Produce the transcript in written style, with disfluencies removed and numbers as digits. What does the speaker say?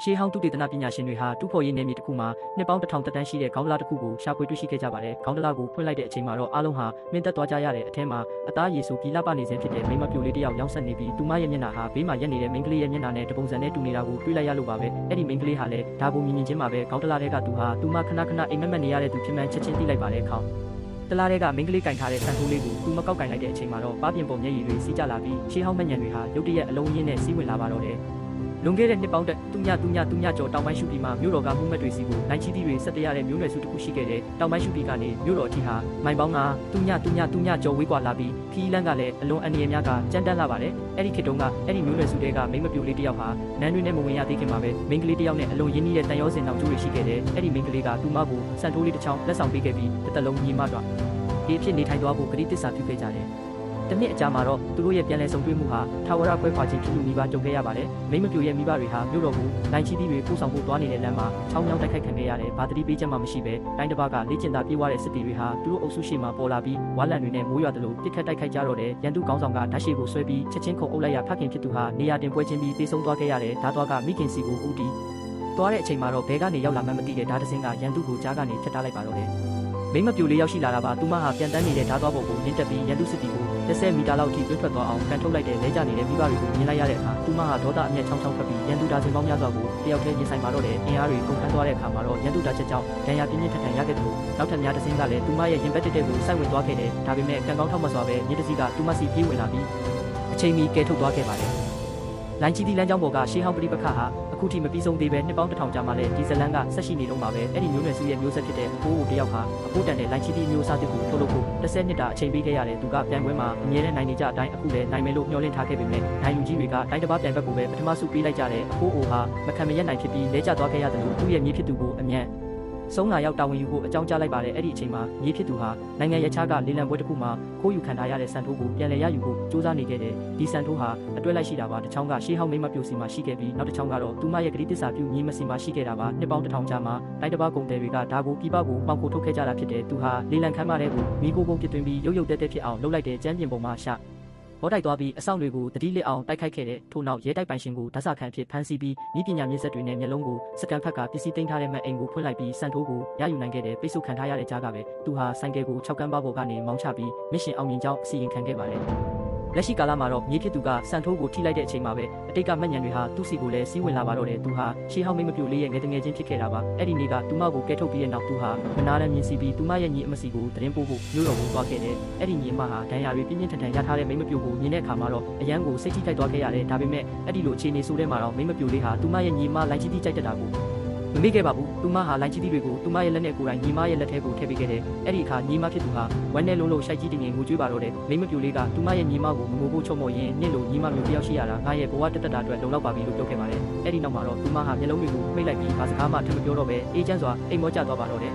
ရှေးဟောင်းသုတေသနပညာရှင်တွေဟာတူးဖော်ရေးနယ်မြေတစ်ခုမှာနှစ်ပေါင်း1000 သက်တမ်းရှိတဲ့ခေါင်းတလားတစ်ခုကိုရှာဖွေတွေ့ရှိခဲ့ကြပါတယ်။ခေါင်းတလားကိုဖွင့်လိုက်တဲ့အချိန်မှာတော့အားလုံးဟာမြင့်တက်သွားကြရတဲ့အထက်မှာအသားရည်ဆိုပြီးလှပနေစဉ်ဖြစ်တဲ့မိန်းမပြိုလေးတစ်ယောက်ရောင်းဆက်နေပြီးသူမရဲ့မျက်နှာဟာဘေးမှာရက်နေတဲ့မိန်းကလေးရဲ့မျက်နှာနဲ့တပုံစံနဲ့တူနေတာကိုတွေ့လိုက်ရလို့ပါပဲ။အဲ့ဒီမိန်းကလေးဟာလည်းဒါကိုမြင်ချင်းမှာပဲခေါင်းတလားတွေကသူဟာသူမခဏခဏအိမ်မက်မက်နေရတဲ့သူဖြစ်မှန်းချက်ချင်းသိလိုက်ပါတယ်ခေါင်းတလားတွေကမိန်းကလေးကင်ထားတဲ့ဆန်ထိုးလေးကိုသူမကောက်ကင်လိုက်တဲ့အချိန်မှာတော့ပပြင်ပုံမျက်ရည်တွေစီးကျလာပြီးရှေးဟောင်းမညံတွေဟာရုတ်တရက်အလုံးရင်းနဲ့စီးဝင်လာပါတော့တယ်။လွန်ခဲ့တဲ့နှစ်ပေါင်းတူညကျော်တောင်ပိုင်းရှုပြည်မှာမြို့တော်ကမှုမက်တွေစီကိုနိုင်ချီတီတွေဆက်တရတဲ့မျိုးနွယ်စုတစ်ခုရှိခဲ့တဲ့တောင်ပိုင်းရှုပြည်ကနေမြို့တော်အထိဟာမိုင်ပေါင်းကတူညကျော်ဝေးကွာလာပြီးခီးလန်းကလည်းအလွန်အန္တရာယ်များကကြမ်းတမ်းလာပါတယ်။အဲ့ဒီခေတ်တုန်းကအဲ့ဒီမျိုးနွယ်စုတွေကမိန်းမပြိုလေးတစ်ယောက်ဟာနန်းတွင်နဲ့မဝင်ရသေးခင်မှာပဲမိန်းကလေးတစ်ယောက်နဲ့အလွန်ရင်းနှီးတဲ့တန်ရောစင်တောင်ကျိုးတွေရှိခဲ့တဲ့အဲ့ဒီမိန်းကလေးကသူမကိုစံထိုးလေးတစ်ချောင်းလက်ဆောင်ပေးခဲ့ပြီးတစ်သက်လုံးညီမတော့ဒီအဖြစ်နေထိုင်သွားဖို့ဂရုတစ္ဆာပြုခဲ့ကြတယ်။တနစ်အကြာမှာတော့သူတို့ရဲ့ပြန်လည်ဆုံတွေ့မှုဟာထာဝရခွဲခွာခြင်းဖြစ်လူမိဘကြုံခဲ့ရပါတယ်။မိန်းမပြိုရဲ့မိဘတွေဟာမြို့တော်ကိုနိုင်ချီတီတွေပို့ဆောင်ဖို့သွားနေတဲ့လမ်းမှာချောင်းချောင်းတိုက်ခိုက်ခံခဲ့ရတယ်။ဘာတတိပေးချက်မှမရှိပဲတိုင်းတစ်ပါးကလေ့ကျင့်တာပြေးသွားတဲ့စစ်တီတွေဟာသူတို့အုပ်စုရှိမှပေါ်လာပြီးဝါလန့်တွေနဲ့မိုးရွာသလိုတစ်ခတ်တိုက်ခိုက်ကြတော့တယ်။ရန်သူကောင်းဆောင်ကဓာတ်ရှိကိုဆွဲပြီးချက်ချင်းခုံအုပ်လိုက်ရဖခင်ဖြစ်သူဟာနေရာတင်ပွဲချင်းပြီးပြေးဆုံးသွားခဲ့ရတယ်။ဓာတ်သွားကမိခင်စီကိုဦးတီသွားတဲ့အချိန်မှာတော့ဘဲကနေရောက်လာမှမသိတဲ့ဓာတ်တစင်းကရန်သူကိုကြားကနေဖျက်ထားလိုက်ပါတော့တယ်။မိန်းမပြိုလေးရောက်ရှိလာတာပါသူမဟာပြန်တန်းနေတဲ့ဓာတ်သွားပုံကိုမြင့်တက်ပြီးရန်သူစစ်တီကို10 မီတာလောက်ထိတွန်းထွက်သွားအောင်ကန်ထုတ်လိုက်တဲ့လဲကျနေတဲ့မိဘတွေကိုမြင်လိုက်ရတဲ့အခါသူမဟာဒေါသအမျက်ချောင်းထွက်ပြီးရန်သူဒါဇင်ပေါင်းများစွာကိုတယောက်တည်းရင်ဆိုင်ပါတော့တဲ့အင်အားတွေကုန်ခန်းသွားတဲ့အခါမှာတော့ရန်သူဒါချက်ကြောင့်ဒဏ်ရာပြင်းပြင်းထန်ထန်ရခဲ့တယ်လို့နောက်ထပ်များတစ်စင်းကလည်းသူမရဲ့ရင်ဘတ်တက်တဲ့ကိုစိုက်ဝင်သွားခဲ့တယ်ဒါပေမဲ့ကံကောင်းထောက်မစွာပဲမြေတစည်းကသူမစီပြေးဝင်လာပြီးအချိန်မီကယ်ထုတ်သွားခဲ့ပါတယ်လိုင်းချီတီလမ်းကြောင်းပေါ်ကရှေးဟောင်းပရိပခါဟာအခုထိမပြီးဆုံးသေးပဲနှစ်ပေါင်း1000ကြာမှလည်းဒီဇလန်ကဆက်ရှိနေတော့မှာပဲအဲ့ဒီမျိုးနွယ်စုရဲ့မျိုးဆက်ဖြစ်တဲ့အဖိုးကိုတယောက်ဟာအဖိုးတန်တဲ့လိုင်းချီတီမျိုးစားတစ်ခုထုတ်လုပ်ဖို့10 နှစ်တာအချိန်ပေးခဲ့ရတယ်သူကပြန်ပွဲမှာအမြဲတမ်းနိုင်နေကြအတိုင်းအခုလည်းနိုင်မယ်လို့မျှော်လင့်ထားခဲ့ပေမဲ့နိုင်လူကြီးတွေကတိုင်းတစ်ပါးပြန်ဘက်ကိုပဲပထမဆုပေးလိုက်ကြတဲ့အဖိုးအိုဟာမခံမရက်နိုင်ဖြစ်ပြီးလဲကျသွားခဲ့ရတယ်လို့သူ့ရဲ့မြေဖြစ်သူကိုအမြန်ဆုံးလာရောက်တာဝန်ယူဖို့အကြောင်းကြားလိုက်ပါတယ်အဲ့ဒီအချိန်မှာမြေဖြစ်သူဟာနိုင်ငံရခြားကလေလံပွဲတစ်ခုမှာခိုးယူခံထားရတဲ့စံထိုးကိုပြန်လည်ရယူဖို့စူးစမ်းနေခဲ့တယ်ဒီစံထိုးဟာအတွဲလိုက်ရှိတာပါတစ်ချောင်းကရှေးဟောင်းမိန်းမပြိုစီမှာရှိခဲ့ပြီးနောက်တစ်ချောင်းကတော့သူမရဲ့ဂတိတစ္ဆာပြုညီမစင်မှာရှိခဲ့တာပါနှစ်ပေါင်း1000ကြာမှာတိုင်းတစ်ပါးကုန်တယ်တွေကဒါကိုပြပကိုပေါက်ကိုထုတ်ခဲ့ကြတာဖြစ်တယ်သူဟာလေလံခမ်းမတဲ့ကိုမိကိုပုံပြသွင်းပြီးရုပ်ရုပ်တဲတဲဖြစ်အောင်လှုပ်လိုက်တဲ့ကျမ်းပြင်ပုံမှာရှာဘောတိုက်သွားပြီးအဆောင်တွေကိုတတိလစ်အောင်တိုက်ခိုက်ခဲ့တဲ့ထို့နောက်ရဲတိုက်ပိုင်ရှင်ကိုဓာတ်စာခံဖြစ်ဖမ်းဆီးပြီးဤပညာမြင့်ဆက်တွေနဲ့မျက်လုံးကိုစကန်ဖက်ကပစ္စည်းသိမ်းထားတဲ့မက်အိမ်ကိုဖွင့်လိုက်ပြီးစံထိုးကိုရယူနိုင်ခဲ့တဲ့ပိတ်ဆို့ခံထားရတဲ့ကြားကပဲသူဟာဆိုင်ကယ်ကို6ကမ်းပါးပေါ်ကနေမောင်းချပြီးမစ်ရှင်အောင်မြင်ကြောင်းအစီရင်ခံခဲ့ပါတယ်လက်ရှိကာလမှာတော့မြေဖြစ်သူကစံထိုးကိုထိလိုက်တဲ့အချိန်မှာပဲအတိတ်ကမက်ညံတွေဟာသူ့စီကိုလည်းစီးဝင်လာပါတော့တယ်သူဟာရှေးဟောင်းမိန်းမပြိုလေးရဲ့ငယ်တငယ်ချင်းဖြစ်ခဲ့တာပါအဲ့ဒီနေ့ကသူမကိုကဲထုတ်ပြီးတဲ့နောက်သူဟာမနာနဲ့မြင်စီပြီးသူမရဲ့ညီအမစီကိုတရင်ပို့ဖို့မြို့တော်ကိုသွားခဲ့တယ်အဲ့ဒီညီအမဟာဒဏ်ရာတွေပြင်းပြင်းထန်ထန်ရထားတဲ့မိန်းမပြိုကိုမြင်တဲ့အခါမှာတော့အရန်ကိုစိတ်ထိခိုက်သွားခဲ့ရတယ်ဒါပေမဲ့အဲ့ဒီလိုအခြေအနေဆိုးတဲ့မှာတော့မိန်းမပြိုလေးဟာသူမရဲ့ညီမလိုင်းချီတီကြိုက်တတ်တာကိုမမေ့ခဲ့ပါဘူးသူမဟာလိုင်းချီတီတွေကိုသူမရဲ့လက်နဲ့ကိုယ်တိုင်ညီမရဲ့လက်ထဲကိုထည့်ပေးခဲ့တယ်အဲ့ဒီအခါညီမဖြစ်သူဟာဝမ်းနဲ့လုံးလုံးရှိုက်ကြီးတင်ငင်ငိုကြွေးပါတော့တယ်မိန်းမပြိုလေးကသူမရဲ့ညီမကိုမငိုဖို့ချုံမော်ရင်နှစ်လိုညီမမျိုးတယောက်ရှိရတာငါရဲ့ဘဝတက်တာအတွက်လုံလောက်ပါပြီလို့ပြောခဲ့ပါတယ်အဲ့ဒီနောက်မှာတော့သူမဟာမျက်လုံးတွေကိုမှိတ်လိုက်ပြီးဘာစကားမှထပ်မပြောတော့ပဲအေးချမ်းစွာအိမ်မောကျသွားပါတော့တယ်